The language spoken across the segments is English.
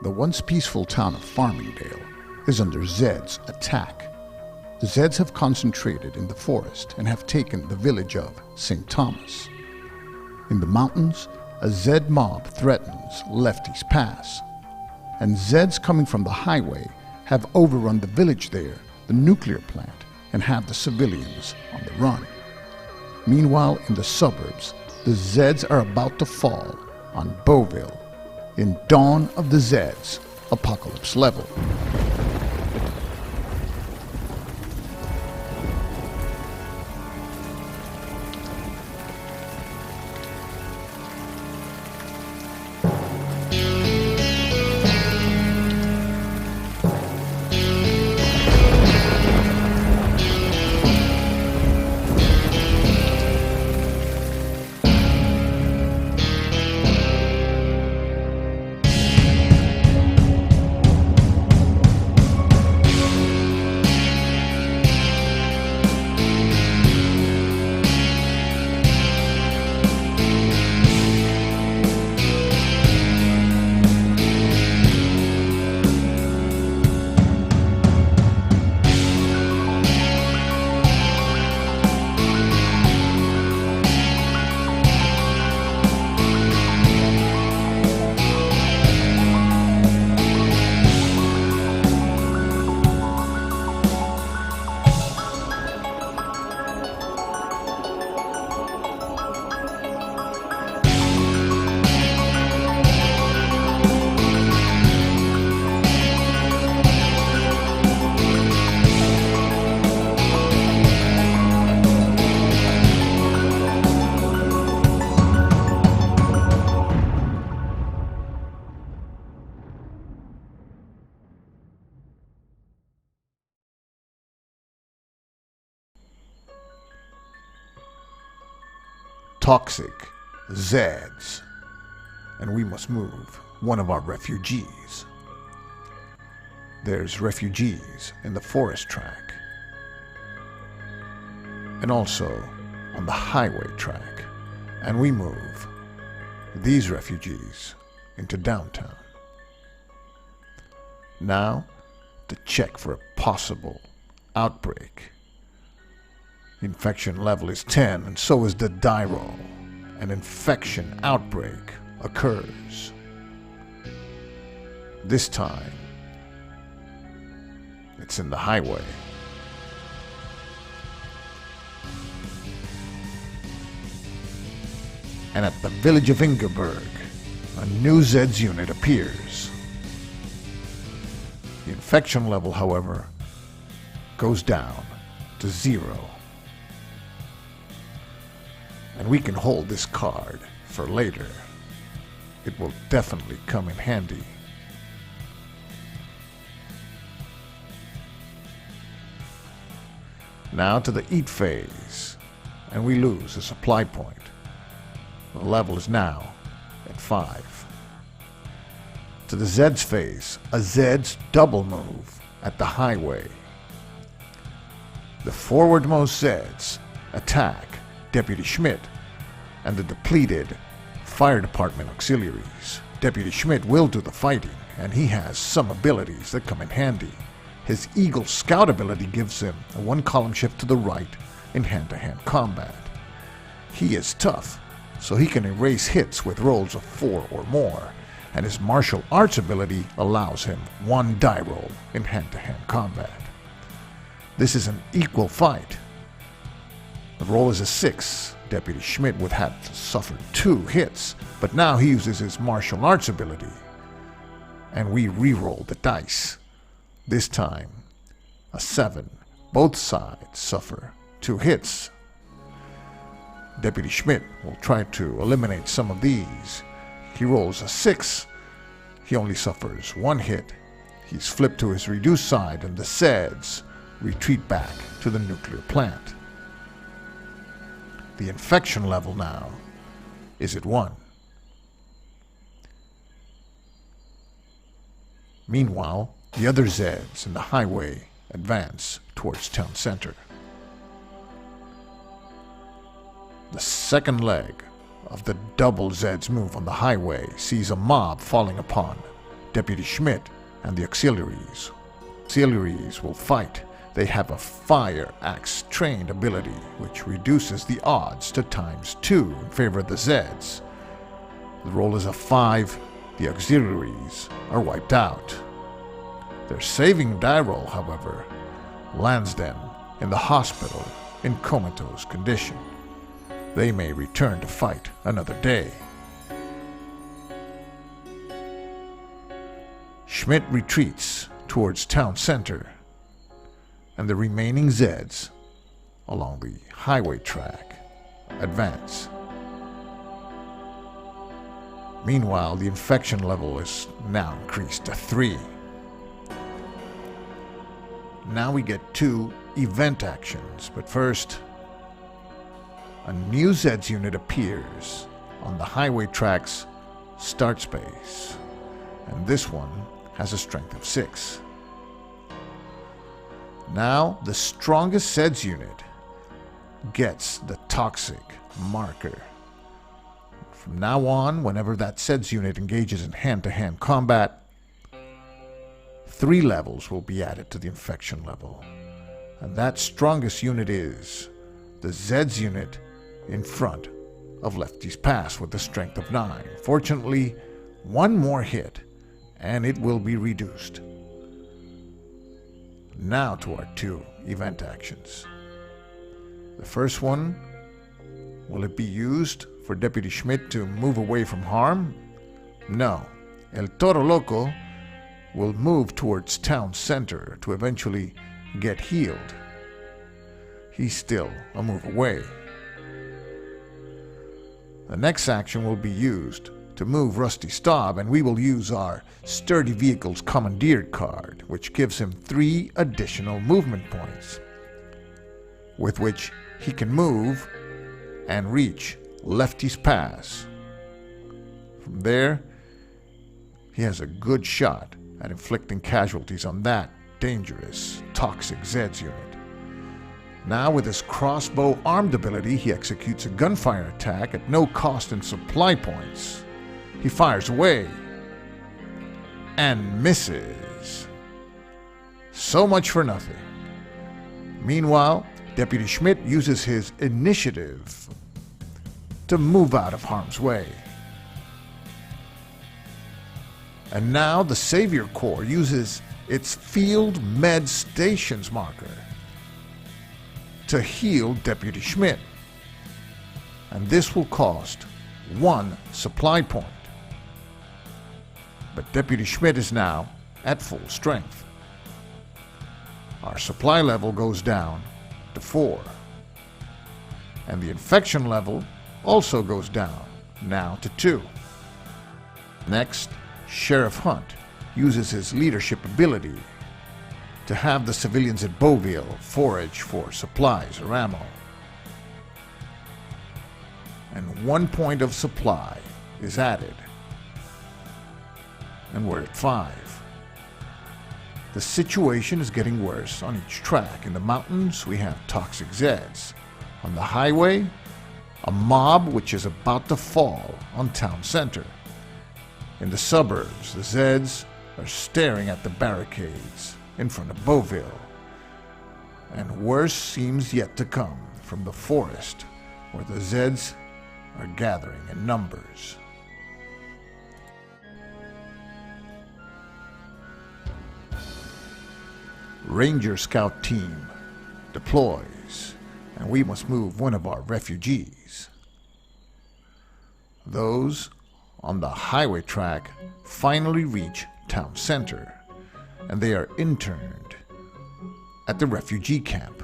The once peaceful town of Farmingdale is under Zeds' attack. The Zeds have concentrated in the forest and have taken the village of St. Thomas. In the mountains, a Zed mob threatens Lefty's Pass, and Zeds coming from the highway have overrun the village there, the nuclear plant, and have the civilians on the run. Meanwhile, in the suburbs, the Zeds are about to fall on Beauville in Dawn of the Zeds apocalypse level. Toxic Zeds, and we must move one of our refugees. There's refugees in the forest track, and also on the highway track, and we move these refugees into downtown. Now, to check for a possible outbreak. Infection level is 10, and so is the die roll. An infection outbreak occurs. This time, it's in the highway. And at the village of Ingerberg, a new Zeds unit appears. The infection level, however, goes down to 0. And we can hold this card for later. It will definitely come in handy. Now to the eat phase, and we lose a supply point. The level is now at 5. To the Zeds phase, a Zeds double move at the highway. The forwardmost Zeds attack Deputy Schmidt and the depleted fire department auxiliaries. Deputy Schmidt will do the fighting, and he has some abilities that come in handy. His Eagle Scout ability gives him a 1-column shift to the right in hand-to-hand combat. He is tough, so he can erase hits with rolls of 4 or more, and his martial arts ability allows him 1 die roll in hand-to-hand combat. This is an equal fight. The roll is a 6. Deputy Schmidt would have to suffer 2 hits, but now he uses his martial arts ability, and we re-roll the dice. This time, a 7. Both sides suffer 2 hits. Deputy Schmidt will try to eliminate some of these. He rolls a 6. He only suffers 1 hit. He's flipped to his reduced side, and the Zeds retreat back to the nuclear plant. The infection level now is at 1. Meanwhile, the other Zeds in the highway advance towards town center. The second leg of the double Zeds move on the highway sees a mob falling upon Deputy Schmidt and the auxiliaries. Auxiliaries will fight. They have a fire axe trained ability, which reduces the odds to ×2 in favor of the Zeds. The roll is a 5. The auxiliaries are wiped out. Their saving die roll, however, lands them in the hospital in comatose condition. They may return to fight another day. Schmidt retreats towards town center, and the remaining Zeds along the highway track advance. Meanwhile, the infection level is now increased to 3. Now we get 2 event actions, but first, a new Zeds unit appears on the highway track's start space, and this one has a strength of 6. Now, the strongest Zeds unit gets the toxic marker. From now on, whenever that Zeds unit engages in hand-to-hand combat, 3 levels will be added to the infection level. And that strongest unit is the Zeds unit in front of Lefty's Pass with a strength of 9. Fortunately, 1 more hit, and it will be reduced. Now to our 2 event actions. The first one, will it be used for Deputy Schmidt to move away from harm? No. El Toro Loco will move towards town center to eventually get healed. He's still a move away. The next action will be used to move Rusty Staub, and we will use our Sturdy Vehicles Commandeered card, which gives him 3 additional movement points, with which he can move and reach Lefty's Pass. From there, he has a good shot at inflicting casualties on that dangerous, toxic Zeds unit. Now, with his crossbow armed ability, he executes a gunfire attack at no cost in supply points. He fires away and misses. So much for nothing. Meanwhile, Deputy Schmidt uses his initiative to move out of harm's way. And now the Savior Corps uses its Field Med Stations marker to heal Deputy Schmidt. And this will cost 1 supply point. But Deputy Schmidt is now at full strength. Our supply level goes down to 4. And the infection level also goes down, now to 2. Next, Sheriff Hunt uses his leadership ability to have the civilians at Beauville forage for supplies or ammo. And 1 point of supply is added. And we're at 5. The situation is getting worse on each track. In the mountains, we have toxic Zeds. On the highway, a mob which is about to fall on town center. In the suburbs, the Zeds are staring at the barricades in front of Beauville. And worse seems yet to come from the forest, where the Zeds are gathering in numbers. Ranger Scout team deploys, and we must move one of our refugees. Those on the highway track finally reach town center, and they are interned at the refugee camp.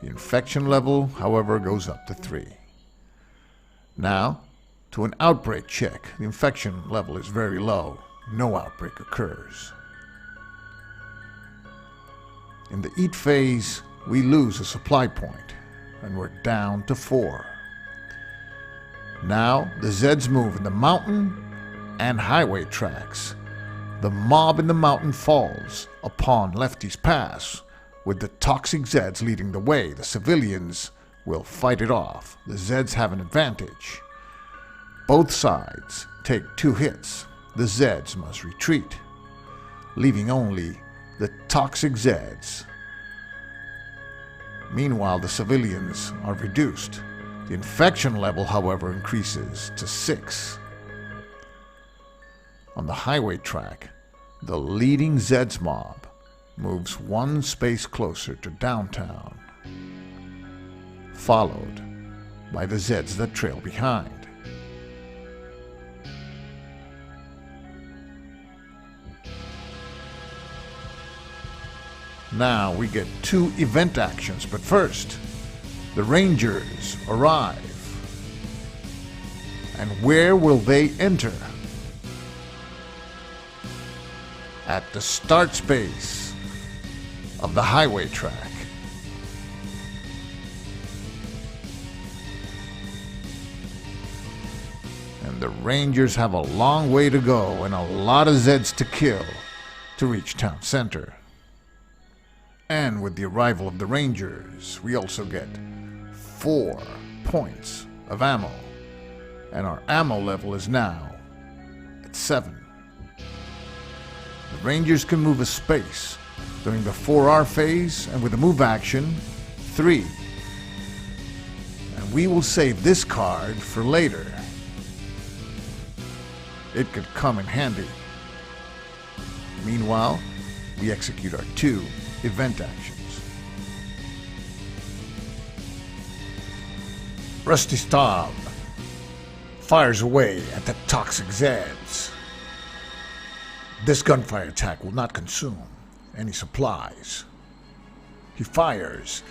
The infection level, however, goes up to 3. Now, to an outbreak check. The infection level is very low. No outbreak occurs. In the eat phase, we lose a supply point, and we're down to 4. Now, the Zeds move in the mountain and highway tracks. The mob in the mountain falls upon Lefty's Pass, with the toxic Zeds leading the way. The civilians will fight it off. The Zeds have an advantage. both sides take 2 hits, the Zeds must retreat, leaving only the toxic Zeds. Meanwhile, the civilians are reduced. The infection level, however, increases to 6. On the highway track, the leading Zeds mob moves 1 space closer to downtown, followed by the Zeds that trail behind. Now we get 2 event actions, but first, the Rangers arrive. And where will they enter? At the start space of the highway track. And the Rangers have a long way to go and a lot of Zeds to kill to reach town center. And with the arrival of the Rangers, we also get 4 points of ammo. And our ammo level is now at 7. The Rangers can move a space during the 4R phase, and with the move action, 3. And we will save this card for later. It could come in handy. Meanwhile, we execute our 2 event actions. Rusty Staub fires away at the toxic Zeds. This gunfire attack will not consume any supplies. He fires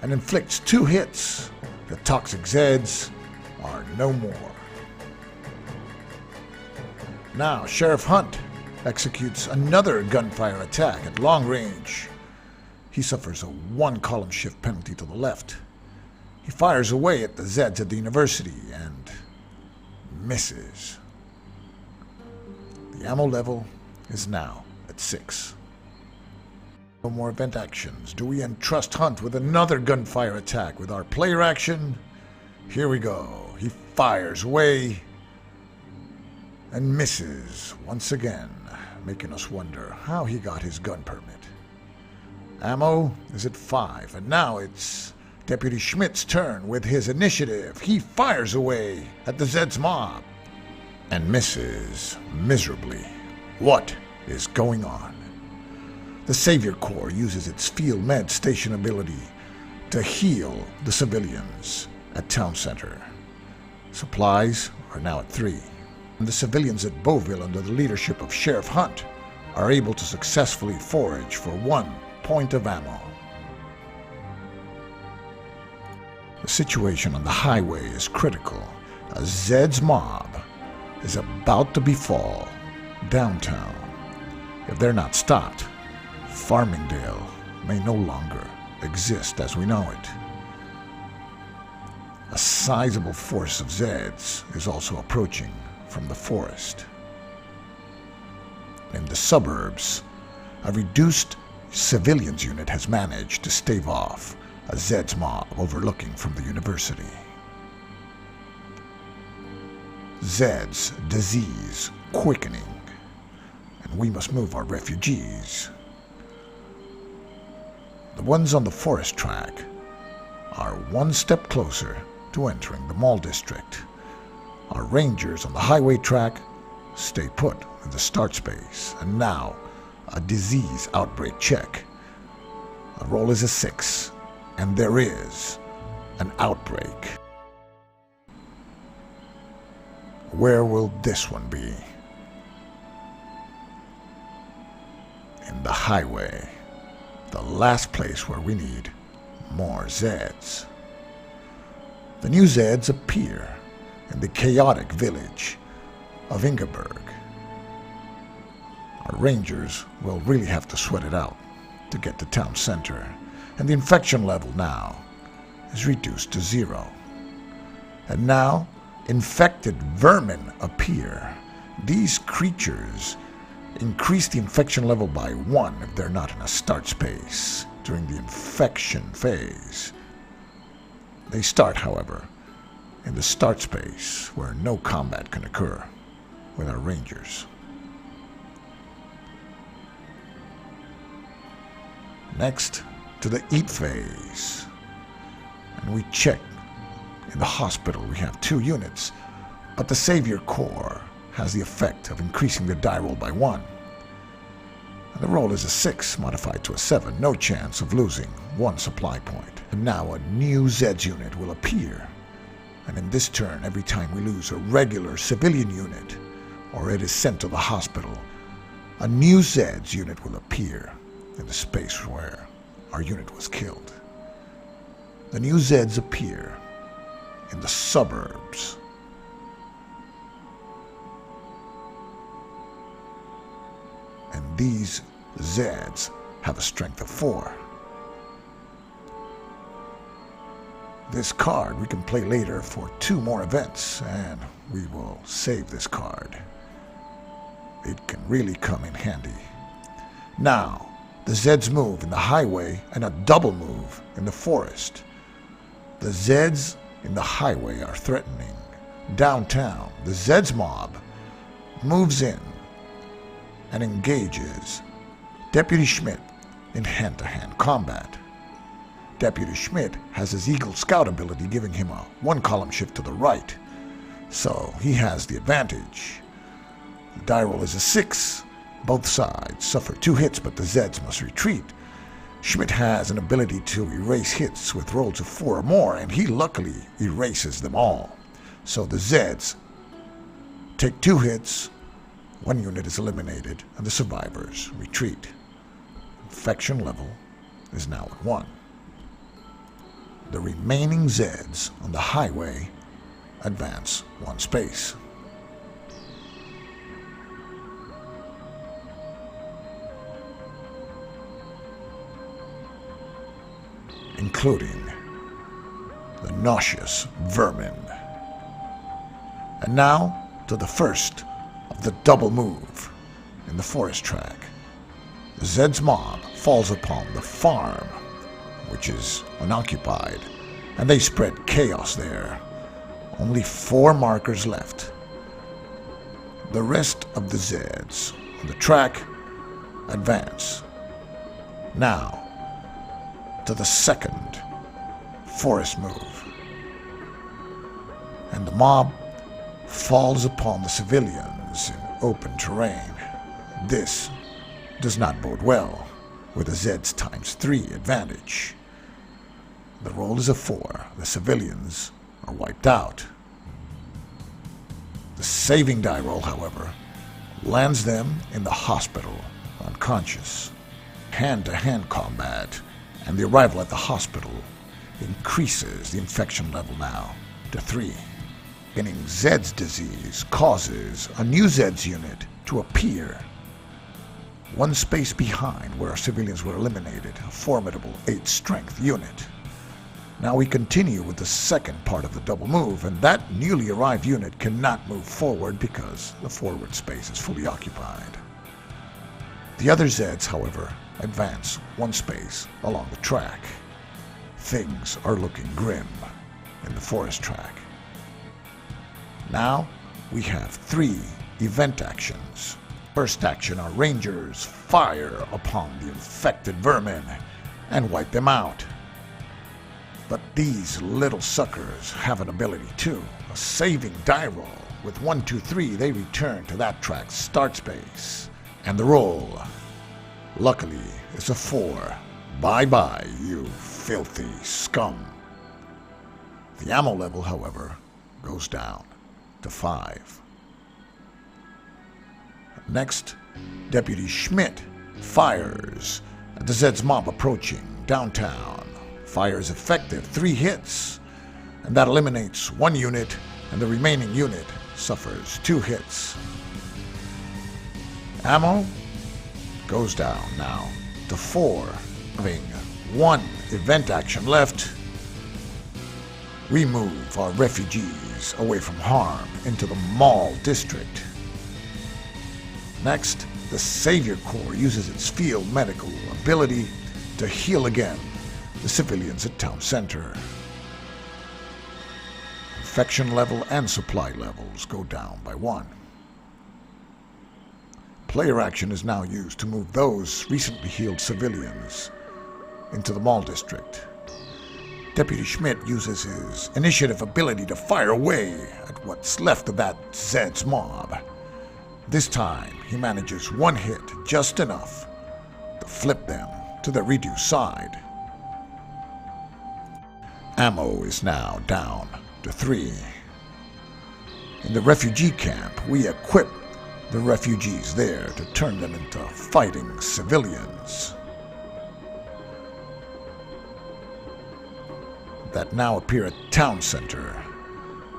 and inflicts 2 hits. The toxic Zeds are no more. Now Sheriff Hunt executes another gunfire attack at long range. He suffers a 1 column shift penalty to the left. He fires away at the Zeds at the university and misses. The ammo level is now at 6. No more event actions. Do we entrust Hunt with another gunfire attack with our player action? Here we go. He fires away and misses once again, making us wonder how he got his gun permit. Ammo is at 5, and now it's Deputy Schmidt's turn with his initiative. He fires away at the Zeds mob and misses miserably. What is going on? The Savior Corps uses its field med station ability to heal the civilians at town center. Supplies are now at 3. And the civilians at Beauville, under the leadership of Sheriff Hunt, are able to successfully forage for 1 point of ammo. The situation on the highway is critical. A Zeds mob is about to befall downtown. If they're not stopped, Farmingdale may no longer exist as we know it. A sizable force of Zeds is also approaching from the forest. In the suburbs, a reduced civilians unit has managed to stave off a Zeds mob overlooking from the university. Zeds disease quickening, and we must move our refugees. The ones on the forest track are 1 step closer to entering the mall district. Our Rangers on the highway track stay put in the start space, and now a disease outbreak check. The roll is a 6, and there is an outbreak. Where will this one be? In the highway, the last place where we need more Zeds. The new Zeds appear in the chaotic village of Ingeborg. Our Rangers will really have to sweat it out to get to town center, and the infection level now is reduced to 0. And now, infected vermin appear. These creatures increase the infection level by 1 if they're not in a start space during the infection phase. They start, however, in the start space where no combat can occur with our Rangers. Next, to the eat phase. And we check. In the hospital, we have 2 units, but the Savior Core has the effect of increasing the die roll by 1. And the roll is a 6 modified to a 7, no chance of losing 1 supply point. And now a new Zeds unit will appear. And in this turn, every time we lose a regular civilian unit, or it is sent to the hospital, a new Zeds unit will appear in the space where our unit was killed. The new Zeds appear in the suburbs. And these Zeds have a strength of 4. This card we can play later for 2 more events, and we will save this card. It can really come in handy. Now, the Zeds move in the highway and a double move in the forest. The Zeds in the highway are threatening. Downtown, the Zeds mob moves in and engages Deputy Schmidt in hand-to-hand combat. Deputy Schmidt has his Eagle Scout ability giving him a 1-column shift to the right, so he has the advantage. The die roll is a 6. Both sides suffer 2 hits, but the Zeds must retreat. Schmidt has an ability to erase hits with rolls of 4 or more, and he luckily erases them all. So the Zeds take 2 hits, 1 unit is eliminated, and the survivors retreat. Infection level is now at 1. The remaining Zeds on the highway advance 1 space. Including the nauseous vermin. And now to the first of the double move in the forest track. The Zeds mob falls upon the farm, which is unoccupied, and they spread chaos there. Only 4 markers left. The rest of the Zeds on the track advance. Now, to the second forest move. And the mob falls upon the civilians in open terrain. This does not bode well with a Zeds ×3 advantage. The roll is a 4. The civilians are wiped out. The saving die roll, however, lands them in the hospital unconscious. Hand-to-hand combat and the arrival at the hospital increases the infection level now to 3. Getting Zeds disease causes a new Zeds unit to appear 1 space behind where our civilians were eliminated, a formidable 8 strength unit. Now we continue with the second part of the double move, and that newly arrived unit cannot move forward because the forward space is fully occupied. The other Zeds, however, advance 1 space along the track. Things are looking grim in the forest track. Now we have 3 event actions. First action, our Rangers fire upon the infected vermin and wipe them out. But these little suckers have an ability too, a saving die roll. With 1, 2, 3, they return to that track's start space. And the roll, luckily, is a 4. Bye-bye, you filthy scum. The ammo level, however, goes down to 5. Next, Deputy Schmidt fires at the Zeds mob approaching downtown. Fire is effective, 3 hits, and that eliminates 1 unit, and the remaining unit suffers 2 hits. Ammo goes down now to 4, having 1 event action left. We move our refugees away from harm into the Mall District. Next, the Savior Corps uses its field medical ability to heal again the civilians at Town Center. infection level and supply levels go down by 1. Player action is now used to move those recently healed civilians into the mall district. Deputy Schmidt uses his initiative ability to fire away at what's left of that Zeds mob. This time, he manages one hit just enough to flip them to the reduced side. Ammo is now down to 3. In the refugee camp, we equip the refugees there to turn them into fighting civilians that now appear at town center,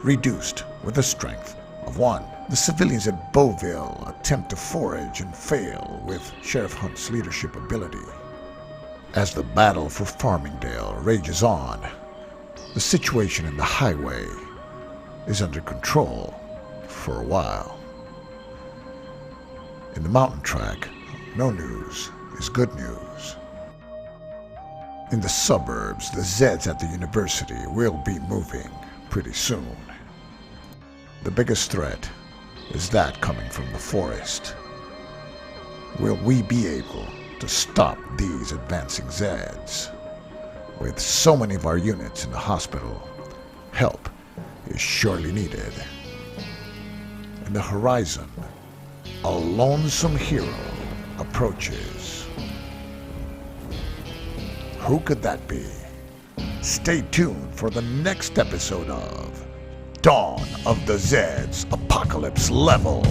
reduced with a strength of 1. The civilians at Beauville attempt to forage and fail with Sheriff Hunt's leadership ability. As the battle for Farmingdale rages on, the situation in the highway is under control for a while. In the mountain track, no news is good news. In the suburbs, the Zeds at the university will be moving pretty soon. The biggest threat is that coming from the forest. Will we be able to stop these advancing Zeds? With so many of our units in the hospital, help is surely needed. In the horizon, a lonesome hero approaches. Who could that be? Stay tuned for the next episode of Dawn of the Zeds Apocalypse Level.